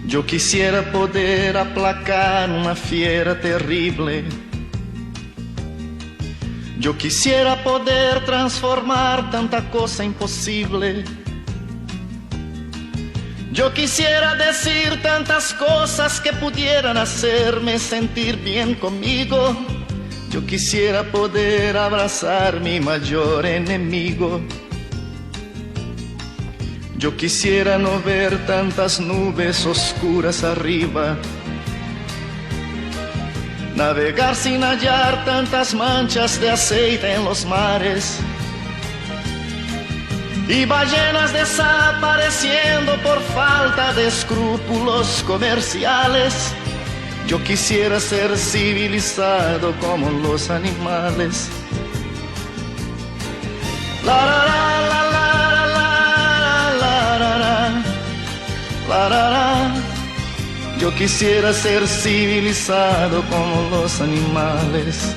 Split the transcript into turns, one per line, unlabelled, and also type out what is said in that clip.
Yo quisiera poder aplacar una fiera terrible. Yo quisiera poder transformar tanta cosa imposible. Yo quisiera decir tantas cosas que pudieran hacerme sentir bien conmigo. Yo quisiera poder abrazar mi mayor enemigo. Yo quisiera no ver tantas nubes oscuras arriba, navegar sin hallar tantas manchas de aceite en los mares, y ballenas desapareciendo por falta de escrúpulos comerciales. Yo quisiera ser civilizado como los animales. La la la la la la la la la la la. Yo quisiera ser civilizado como los animales.